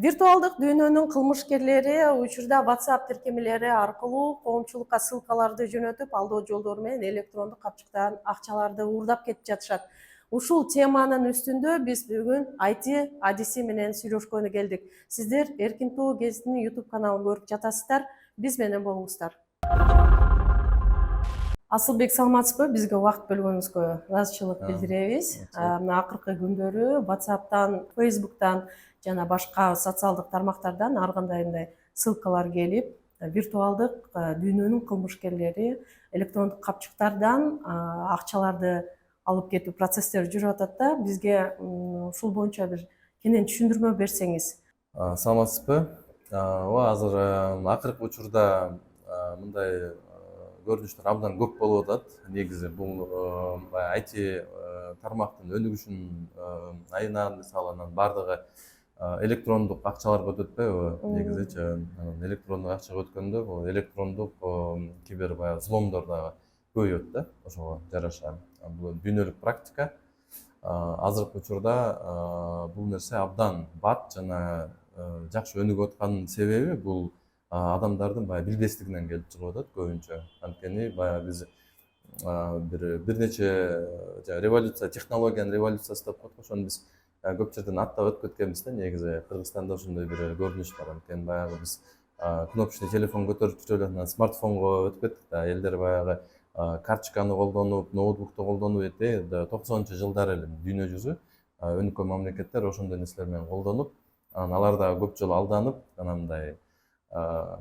Виртуалдык дүйнөнүн кылмышкерлери учурда WhatsApp тиркемелери аркылуу коомчулукка ссылкаларды жөнөтүп, алдоо жолдору менен электрондук капчыктан акчаларды уурдап кетип жатышат. Ушул теманын үстүндө биз бүгүн IT адиси менен сүйлөшкөнү келдик. Сиздер Эркин Тоо гезитинин YouTube каналын көрүп жатасыздар. Биз менен болуңуздар. Асылбек, саламатсызбы? Бизге убакыт бөлгөнүңүзгө ыраазычылык билдиребиз. Мына акыркы күндөрү WhatsApp'тан, Facebook'тан жана башка социалдык тармактардан ар кандай ссылкалар келип, виртуалдык дүйнөнүн кылмышкерлери электрондук капчыктардан акчаларды алып кетүү процесстери жүрүп атат да. Бизге ушул боюнча бир кенен түшүндүрмө берсеңиз. Саламатсызбы? Ооба, азыр акыркы учурда мындай көрүнүштөр абдан көп болуп атат. Негизи бул IT тармактын өнүгүшүнүн айынан мисалы анан баардыгы электрондук акчаларга өтөт атпайбы? Негизичи электрондук акчага өткөндө бул электрондук кибер баягы взломдор дагы көбөйөт да. Ошого жараша бул дүйнөлүк практика. Азыркы учурда бул нерсе абдан бат жана жакшы өнүгүп атканын себеби бул адамдардын баягы билбестигинен келип чыгып атат көбүнчө. Анткени баягы биз бир нече революция, технологиянын революциясы деп коет го, ошону биз көп жерден аттап өтүп кеткенбиз да. Негизи Кыргызстанда ошондой бир көрүнүш бар. Анткени баягы биз кнопочный телефон көтөрүп жүрүп эле анан смартфонго өтүп кеттик да. Элдер баягы карточканы колдонуп, ноутбукту колдонуп 90-жылдары эле дүйнө жүзү өнүккөн мамлекеттер ошондой нерселер менен колдонуп, анан алар дагы көп жолу алданып, анан мындай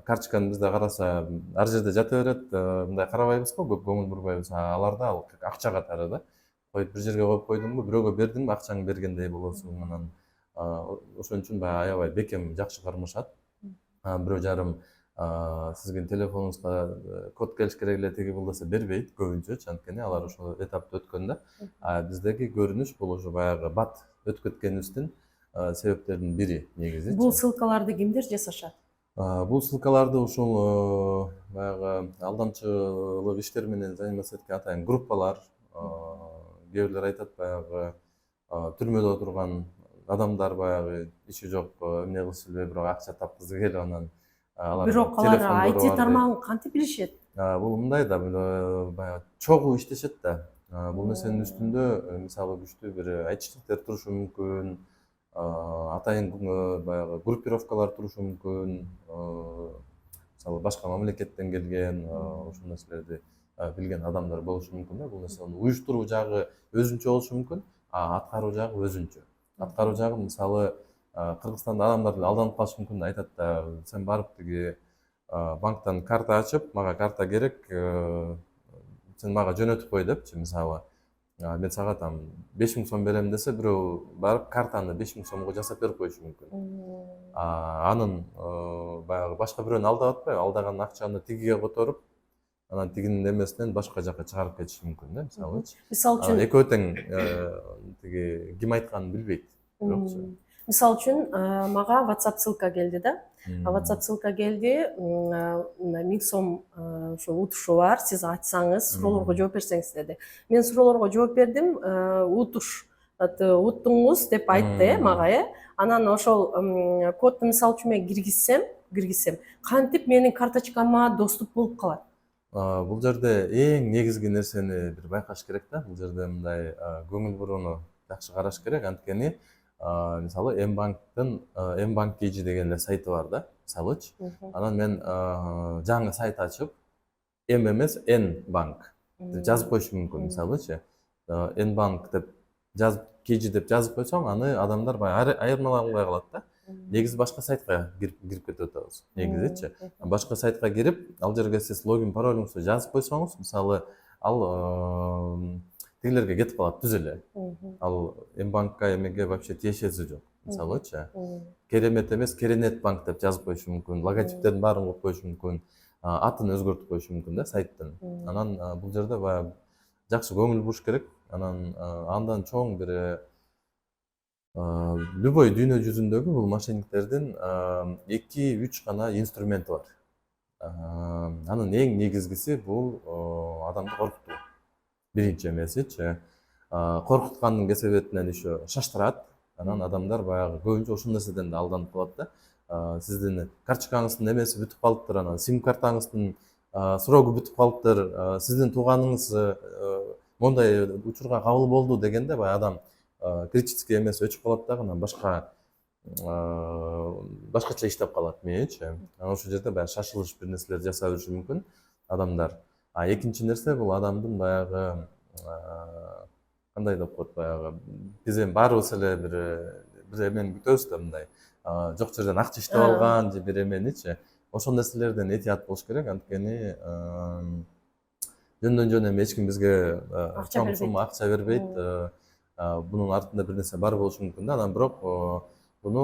карточканы бизде караса ар жерде жата берет, мындай карабайбыз го, көп көңүл бурбайбыз. Аларда ал акча катары да. Коюп бир жерге коюп койдуңбу, бирөөгө бердиңби, акчаңды бергендей болосуң. Анан ошон үчүн баягы аябай бекем жакшы кармашат. Бирөө жарым сизге телефонуңузга код келиш керек эле, тиги бул десе бербейт көбүнчөчү, анткени алар ошол этапты өткөн да. Биздеги көрүнүш бул уже баягы бат өтүп кеткенибиздин себептеринин бири негизи. Бул ссылкаларды кимдер жасашат? Бул ссылкаларды ушул баягы алдамчылык иштер менен заниматься эткен атайын группалар, кээ бирлер айтат баягы түрмөдө отурган адамдар баягы иши жок эмне кылышы эле, бирок акча тапкызы келип анан Бирок алар IT тармагын кантип билишет? Бул мындай да, баягы чогуу иштешет да. Бул нерсенин үстүндө мисалы күчтүү бир айтышчылыктар турушу мүмкүн, атайын баягы группировкалар турушу мүмкүн, мисалы башка мамлекеттен келген ошол нерселерди билген адамдар болушу мүмкүн да. Бул нерсени уюштуруу жагы өзүнчө болушу мүмкүн, аткаруу жагы өзүнчө. Аткаруу жагы мисалы Кыргызстанда адамдар алданып калышы мүмкүн да, айтат да, сен барып тиги банктан карта ачып, мага карта керек, сен мага жөнөтүп кой депчи, мисалы. Мен сага там 5000 сом берем десе, бирөө барып картаны 5000 сомго жасап берип коюшу мүмкүн. Анын баягы башка бирөөнү алдап атпайбы, алдаган акчаны тигиге которуп, анан тигинин эмесинен башка жака чыгарып кетиши мүмкүн да, мисалычы. Мисалы үчүн экөө тең тиги ким айтканын билбейт. Мисалы үчүн мага WhatsApp ссылка келди да. WhatsApp ссылка келди, 1000 сом ошо утушу бар, сиз ачсаңыз, суроолорго жооп берсеңиз деди. Мен суроолорго жооп бердим, уттуңуз деп айтты мага, Анан ошол кодду мисалы үчүн мен киргизсем, кантип менин карточкама доступ болуп калат? Бул жерде эң негизги нерсени бир байкаш керек да. Бул жерде мындай көңүл бурууну жакшы караш керек, анткени мисалы Mbank KG деген эле сайты бар да, мисалычы. Анан мен жаңы сайт ачып, M эмес N банк деп жазып коюшум мүмкүн, мисалычы. N банк деп жазып, KG деп жазып койсоң, аны адамдар баягы айырмаланбай калат да. Негизи башка сайтка кирип кетип атабыз. Негизичи башка сайтка кирип, ал жерге сиз логин паролуңузду жазып койсоңуз, мисалы ал тигилерге кетип калат түз эле. Ал Mbankка эмеге вообще тиешеси жок, мисалычы. Керемет эмес, Керенет банк деп жазып коюшу мүмкүн, логотиптердин баарын коюп коюшу мүмкүн, атын өзгөртүп коюшу мүмкүн да сайттын. Анан бул жерде баягы жакшы көңүл буруш керек. Анан андан чоң бир любой дүйнө жүзүндөгү бул мошенниктердин 2-3 гана инструменти бар. Анын эң негизгиси бул адамды коркутуу. Биринчи эмесичи, коркуткандын кесебетинен еще шаштырат, анан адамдар баягы көбүнчө ошол нерседен да алданып калат да. Сиздин карточкаңыздын эмеси бүтүп калыптыр, анан сим картаңыздын срогу бүтүп калыптыр, сиздин тууганыңыз мондай учурга кабыл болду дегенде баягы адам критический эмеси өчүп калат дагы, анан башкача иштеп калат мээчи. Анан ошол жерде баягы шашылыш бир нерселер жасап бериши мүмкүн адамдар. Экинчи нерсе бул адамдын баягы кандай деп коет, баягы биз эми баарыбыз эле бир эмени күтөбүз да, мындай жок жерден акча иштеп алган же бир эменичи. Ошол нерселерден этият болуш керек, анткени жөндөн жөн эми эч ким бизге чоң акча бербейт. Бунун артында бир нерсе бар болушу мүмкүн да, анан бирок буну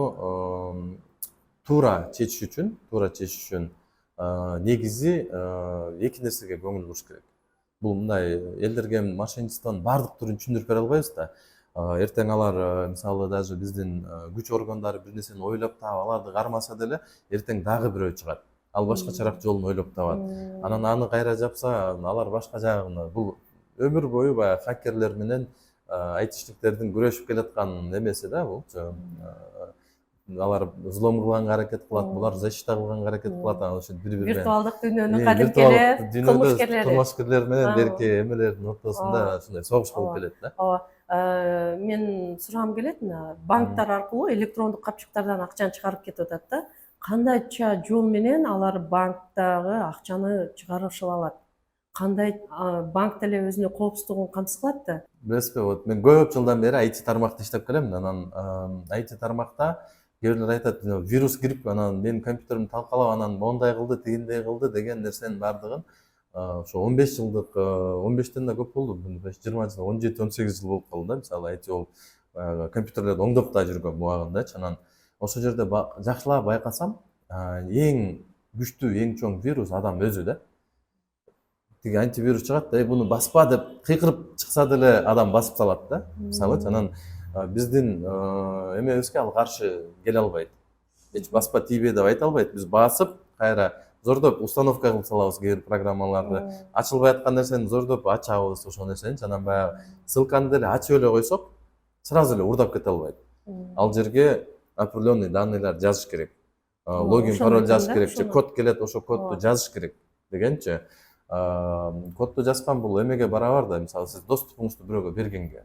туура чечиш үчүн негизи эки нерсеге көңүл буруш керек. Бул мындай элдерге мошенничествонун баардык түрүн түшүндүрүп бере албайбыз да. Эртең алар мисалы даже биздин күч органдары бир нерсени ойлоп таап аларды кармаса деле, эртең дагы бирөө чыгат. Ал башкачараак жолун ойлоп табат. Анан аны кайра жапса, алар башка жагына. Бул өмүр бою баягы хакерлер менен айтишниктердин күрөшүп келаткан эмеси да булчу. Алар взлом кылганга аракет кылат, булар защита кылганга аракет кылат, анан ошо бири-бири виртуалдык дүйнөнүн кадимкелер кылмышкерлер менен берки эмелердин ортосунда ушундай согуш болуп келет да. Ооба, мен сурагым келет, мына банктар аркылуу электрондук капчыктардан акчаны чыгарып кетип атат да. Кандайча жол менен алар банктагы акчаны чыгарышып алат? Кандай банк деле өзүнүн коопсуздугун камсыз кылат да? Билесизби, вот мен көп жылдан бери IT тармакта иштеп келем. Анан IT тармакта кээ бирлер айтат, вирус кирип, анан менин компьютеримди талкалап, анан мондай кылды, тигиндей кылды деген нерсенин баардыгын ошо 15 жылдык, 15тен да көп болду, 20 жыл, 17-18 жыл болуп калды да. Мисалы IT ол компьютерлерди оңдоп да жүргөн убагындачы. Анан ошол жерде жакшылап байкасам, эң күчтүү, эң чоң вирус адам өзү да. Тиги антивирус чыгат да, буну баспа деп кыйкырып чыкса деле адам басып салат да. Мисалы, анан биздин эмебизге ал каршы келе албайт. Эч баспа тийбей деп айта албайт. Биз басып, кайра зордоп установка кылып салабыз кээ бир программаларды. Ачылбай аткан нерсени зордоп ачабыз, ошол нерсеничи. Анан баягы ссылканы деле ачып эле койсок, сразу эле урдап кете албайт. Ал жерге определенный данныйлар жазыш керек. Логин, пароль жазыш керек, же код келет, ошол кодду жазыш керек дегенчи. Кодду жазган бул эмеге барабар да, мисалы сиз доступуңузду бирөөгө бергенге.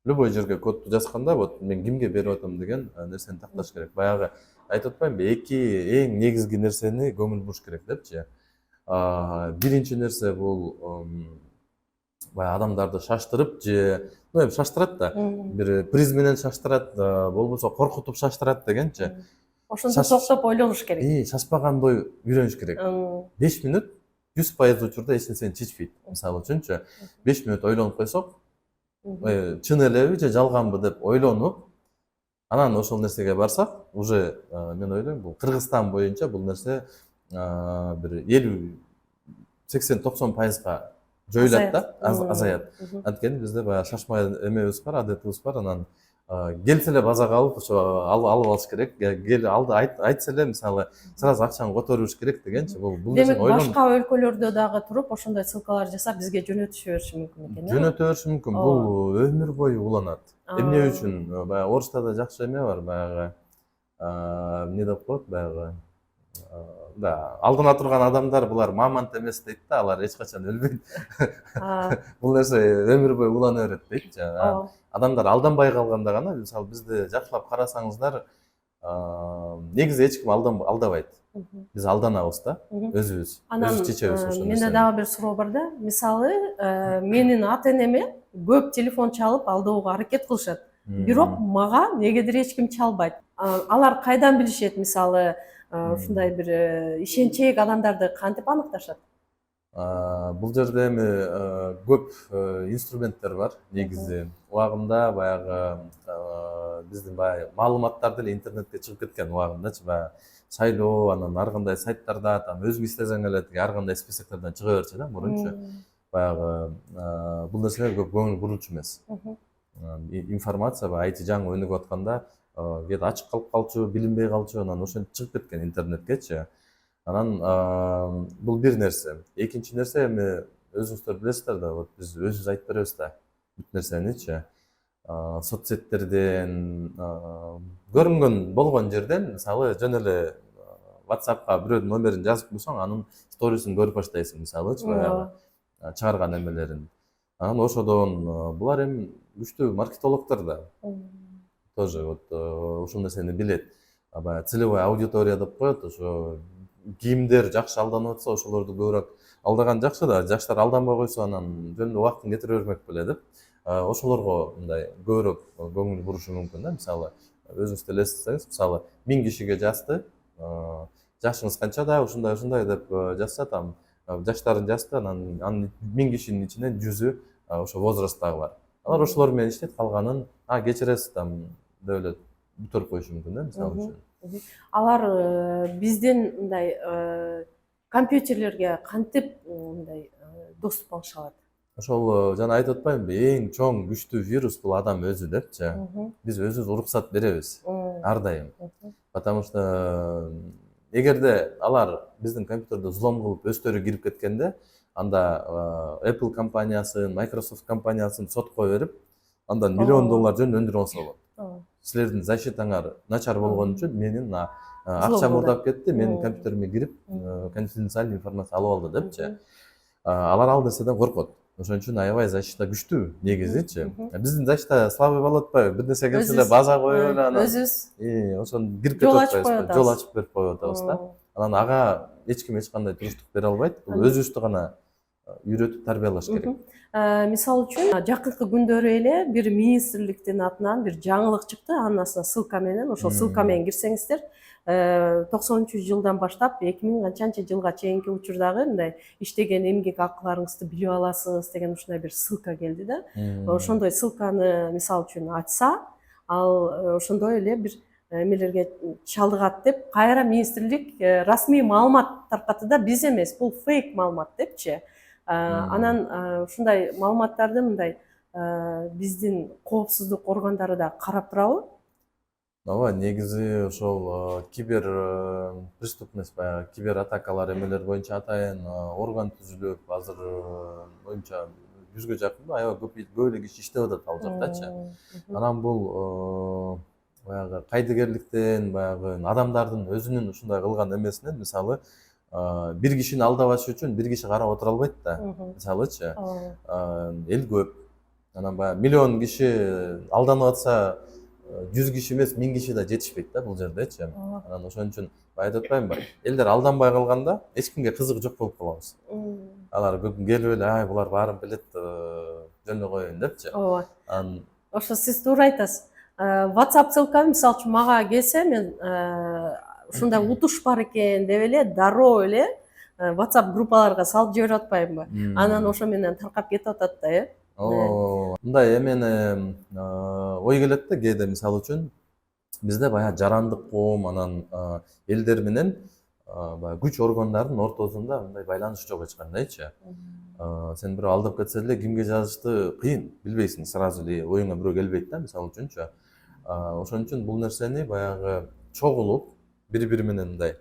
Любой жерге кодду жазганда, вот мен кимге берип атам деген нерсени такташ керек. Баягы айтып атпаймынбы, эки эң негизги нерсени көңүл буруш керек депчи. Биринчи нерсе бул баягы адамдарды шаштырып же, эми шаштырат да, бир приз менен шаштырат, болбосо коркутуп шаштырат дегенчи. Ошондо токтоп ойлонуш керек. Шашпагандай үйрөнүш керек. 5 мүнөт 100% учурда эч нерсени чечпейт. Мисалы үчүнчү, 5 мүнөт ойлонуп койсок, чын элеби же жалганбы деп ойлонуп, анан ошол нерсеге барсак, уже мен ойлойм, бул Кыргызстан боюнча бул нерсе бир 50-80-90%га жоюлат да, азаят. Анткени бизде баягы шашмай эмебиз бар, адетибиз бар. Анан келсе эле базага алып, ошо алып алыш керек. Кел алды айтса эле, мисалы, сразу акчаны которуш керек дегенчи. Бул демек башка өлкөлөрдө дагы туруп ошондой ссылкалар жасап бизге жөнөтүшө бериши мүмкүн экен. Жөнөтө бериши мүмкүн. Бул өмүр бою уланат. Эмне үчүн? Баягы орустарда да жакшы эме бар, баягы эмне деп коет, баягы да, алдына турган адамдар булар мамонт эмес дейт да, алар эч качан өлбөйт. Бул нерсе өмүр бою улана берет дейтчи. Адамдар алданбай калганда гана, мисалы бизди жакшылап карасаңыздар, негизи эч ким алдабайт. Биз алданабыз да, өзүбүз чечебиз ошол нерсени. Менде дагы бир суроо бар да. Мисалы, менин ата-энеме көп телефон чалып алдоого аракет кылышат. Бирок мага негедир эч ким чалбайт. Алар кайдан билишет, мисалы, ушундай бир ишенчээк адамдарды кантип аныкташат? Бул жерде эми көп инструменттер бар негизи. Убагында баягы биздин баягы маалыматтар деле интернетке чыгып кеткен убагындачы, баягы шайлоо, анан ар кандай сайттарда, там өзүң иштесең эле ар кандай списоктордон чыга берчү да, мурунчу. Баягы бул нерселерге көп көңүл бурулчу эмес. Информация баягы IT жаңы өнүгүп атканда кээде ачык калып калчу, билинбей калчу, анан ошентип чыгып кеткен интернеткечи. Анан бул бир нерсе. Экинчи нерсе, эми өзүңүздөр билесиздер да, вот биз өзүбүз айтып беребиз да бүт нерсеничи. соцсеттерден көрүнгөн болгон жерден мисалы жөн эле WhatsApp'ка бирөөнүн номерин жазып койсоң, анын сторисин көрүп баштайсың, мисалычы баягы чыгарган эмелерин. Анан ошодон булар эми күчтүү маркетологдор да тоже вот ушул нерсени билет. Баягы целевая аудитория деп коет, ошо кимдер жакшы алданып атса, ошолорду көбүрөөк алдаган жакшы да, жаштар алданбай койсо анан жөн эле убактын кетире бермек беле деп, ошолорго мындай көбүрөөк көңүл бурушу мүмкүн да. Мисалы өзүңүз деле эстесеңиз, мисалы 1000 кишиге жазды, жашыңыз канчада, ушундай ушундай деп жазса, там жаштарын жазды, анын 1000 кишинин ичинен 100ү ошо возрасттагылар. Алар ошолор менен иштейт, калганын кечиресиз там деп эле бүтүрүп коюшу мүмкүн да, мисалы үчүн. Алар биздин мындай компьютерлерге кантип мындай доступ алыша алат? Ошол жана айтып атпаймынбы, эң чоң күчтүү вирус бул адам өзү депчи. Биз өзүбүз уруксат беребиз ар дайым. Потому что эгерде алар биздин компьютерди взлом кылып өздөрү кирип кеткенде, анда Apple компаниясын, Microsoft компаниясын сотко берип, андан $1 миллион жөн өндүрүп алса болот. Силердин защитаңар начар болгон үчүн менин акчам урдап кетти, менин компьютериме кирип, конфиденциальный информация алып алды депчи. Алар ал нерседен коркот. Ошон үчүн аябай защита күчтүү негизичи. Биздин защита слабый болуп атпайбы? Бир нерсе келсе эле база коюп эле анан өзүбүз ошону кирип кетип атпайбызбы? Жол ачып берип коюп атабыз да. Анан ага эч ким эч кандай туруштук бере албайт. Бул өзүбүздү гана үйрөтүп тарбиялаш керек. Мисалы үчүн жакынкы күндөрү эле бир министрликтин атынан бир жаңылык чыкты, анын астына ссылка менен, ошол ссылка менен кирсеңиздер, 90-жылдан баштап 2000 канчанчы жылга чейинки учурдагы мындай иштеген эмгек акыларыңызды билип аласыз деген ушундай бир ссылка келди да. Ошондой ссылканы мисалы үчүн ачса, ал ошондой эле бир эмелерге чалдыгат деп, кайра министрлик расмий маалымат таркатты да, биз эмес, бул фейк маалымат депчи. Анан ушундай маалыматтарды мындай биздин коопсуздук органдары да карап турабы? Ооба, негизи ошол кибер преступность, баягы кибер атакалар эмелер боюнча атайын орган түзүлүп, азыр боюнча 100ге жакын аябай көп эле киши иштеп атат ал жактачы. Анан бул баягы кайдыгерликтен, баягы адамдардын өзүнүн ушундай кылган эмесинен, мисалы бир кишини алдабаш үчүн бир киши карап отура албайт да. Мисалычы, эл көп. Анан баягы миллион киши алданып атса, 100 киши эмес, 1000 киши да жетишпейт да бул жердечи. Анан ошон үчүн айтып атпаймынбы, элдер алданбай калганда эч кимге кызык жок болуп калабыз. Алар келип эле, булар баарын билет, жөн эле коеюн депчи. Ооба. Ошо сиз туура айтасыз. WhatsApp ссылканы мисалы үчүн мага келсе, мен ушундай утуш бар экен деп эле дароо эле WhatsApp группаларга салып жиберип атпаймынбы? Анан ошо менен таркап кетип атат да, мындай эмени ой келет да кээде, мисалы үчүн бизде баягы жарандык коом, анан элдер менен баягы күч органдарынын ортосунда мындай байланыш жок эч кандайчы. Сен бирөө алдап кетсе эле кимге жазышты кыйын, билбейсиң, сразу эле оюңа бирөө келбейт да, мисалы үчүнчү. Ошон үчүн бул нерсени баягы чогулуп, бири-бири менен мындай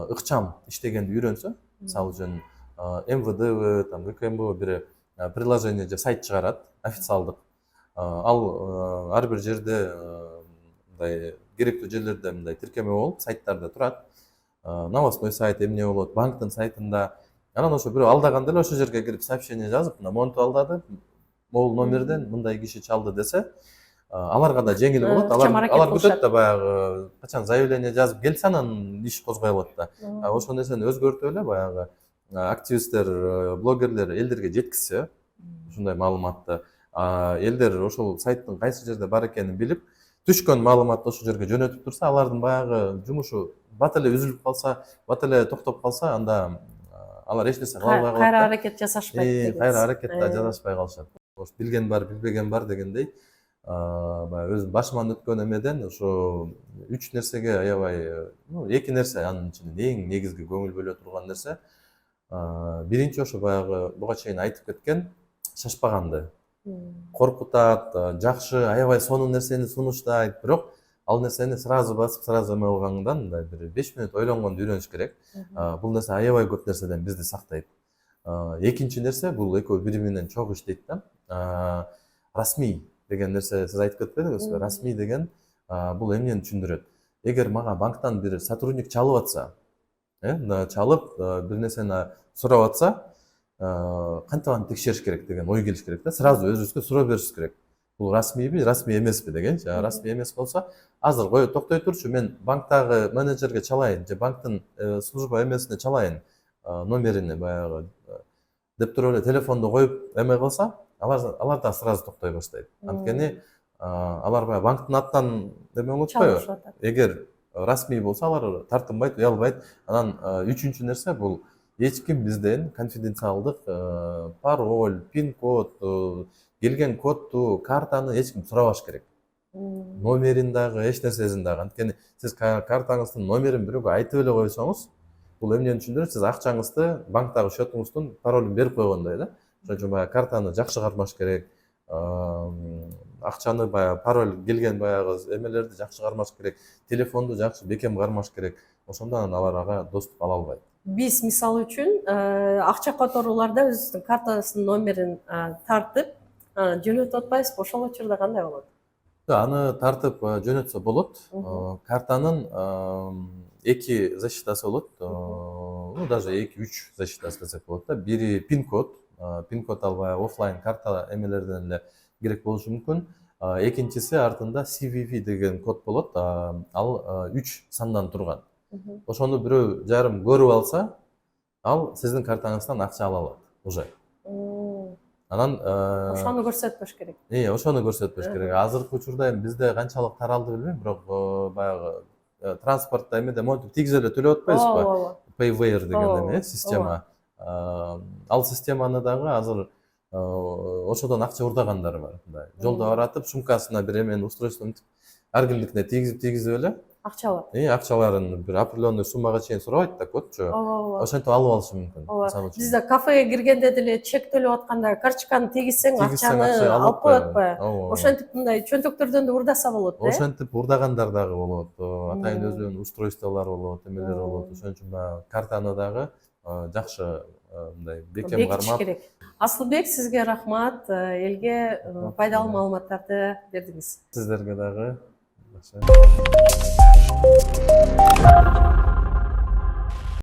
ыкчам иштегенди үйрөнсө, мисалы үчүн МВД, там ГКМБ бир приложение же сайт чыгарат, официалдык. Ал ар бир жерде мындай керектүү жерлерде мындай тиркеме болуп, сайттарда турат. Новостной сайт эмне болот, банктын сайтында. Анан ошо бирөө алдаганда эле ошол жерге кирип сообщение жазып, мына монтип алдады, могул номерден мындай киши чалды десе, аларга да жеңил болот. Алар күтөт да баягы качан заявление жазып келсе, анан иш козгой алат да. Ошол нерсени өзгөртүп эле баягы активисттер, блогерлер элдерге жеткизсе, ушундай маалыматты, элдер ошол сайттын кайсы жерде бар экенин билип, түшкөн маалыматты ошол жерге жөнөтүп турса, алардын баягы жумушу бат эле үзүлүп калса, бат эле токтоп калса, анда алар эч нерсе кыла албай калат. Кайра аракет жасашпайт дегенсиз. Кайра аракет жасашпай калышат. Билген бар, билбеген бар дегендей, баягы өзүм башыман өткөн эмеден ошо 3 нерсеге аябай, 2 нерсе анын ичинен эң негизги көңүл бөлө турган нерсе. Биринчи ошо баягы буга чейин айтып кеткен шашпаганды. Коркутат, жакшы, аябай сонун нерсени сунуштайт, бирок ал нерсени сразу басып, сразу эме кылгандан мындай бир 5 мүнөт ойлонгонду үйрөнүш керек. Бул нерсе аябай көп нерседен бизди сактайт. Экинчи нерсе, бул экөө бири менен чогуу иштейт да. Расмий деген нерсе сиз айтып кетпедиңизби? Расмий деген бул эмнени түшүндүрөт? Эгер мага банктан бир сотрудник чалып атса, мына чалып бир нерсени сурап атса, кантип аны текшериш керек деген ой келиш керек да. Сразу өзүбүзгө суроо беришибиз керек. Бул расмийби, расмий эмеспи дегенчи. Расмий эмес болсо, азыр токтой турчу, мен банктагы менеджерге чалайын же банктын служба эмесине чалайын номерине баягы деп туруп эле телефонду коюп эме кылса, алар да сразу токтой баштайт. Анткени алар баягы банктын атынан эме болуп атпайбы? Чалышып атат. Эгер расмий болсо алар тартынбайт, уялбайт. Анан үчүнчү нерсе бул эч ким бизден конфиденциалдык пароль, пин-код, келген кодду, картаны эч ким сурабаш керек. Номерин дагы, эч нерсесин дагы. Анткени сиз картаңыздын номерин бирөөгө айтып эле койсоңуз, бул эмнени түшүндүрөт? Сиз акчаңызды, банктагы счетуңуздун паролун берип койгондой да. Ошон үчүн баягы картаны жакшы кармаш керек. Акчаны баягы пароль келген баягы эмелерди жакшы кармаш керек. Телефонду жакшы бекем кармаш керек. Ошондо анан алар ага доступ ала албайт. Биз мисалы үчүн акча которууларда өзүбүздүн картасынын номерин тартып жөнөтүп атпайбызбы? Ошол учурда кандай болот? Аны тартып жөнөтсө болот. Картанын эки защитасы болот. Ну даже 2-3 защитасы десек болот да. Бири пин-код. Пин-код ал баягы офлайн карта эмелерден эле керек болушу мүмкүн. Экинчиси артында CVV деген код болот. Ал 3 сандан турган. Ошону бирөө жарым көрүп алса, ал сиздин картаңыздан акча ала алат уже. Анан ошону көрсөтпөш керек. Ошону көрсөтпөш керек. Азыркы учурда эми бизде канчалык таралды билбейм, бирок баягы транспортто эмеде монтип тийгизе эле төлөп атпайбызбы? Payware деген эме система. Ал системаны дагы азыр ошодон акча урдагандар бар. Жолдо баратып, сумкасына бир эмени устройство мынтип ар кимдикине тийгизип эле Акча алат. Акчаларын бир определенный суммага чейин сурабайт да кодчу. Ошентип алып алышы мүмкүн. Бизде кафеге киргенде деле чек төлөп атканда карточканы тийгизсең акчаны алып коет атпайбы? Ошентип мындай чөнтөктөрдөн да урдаса болот да. Ошентип урдагандар дагы болот. Атайын өзүнүн устройстволор болот, эмелер болот. Ошон үчүн баягы картаны дагы жакшы мындай бекем кармап керек. Асылбек, сизге рахмат. Элге пайдалуу маалыматтарды бердиңиз. Сиздерге дагы.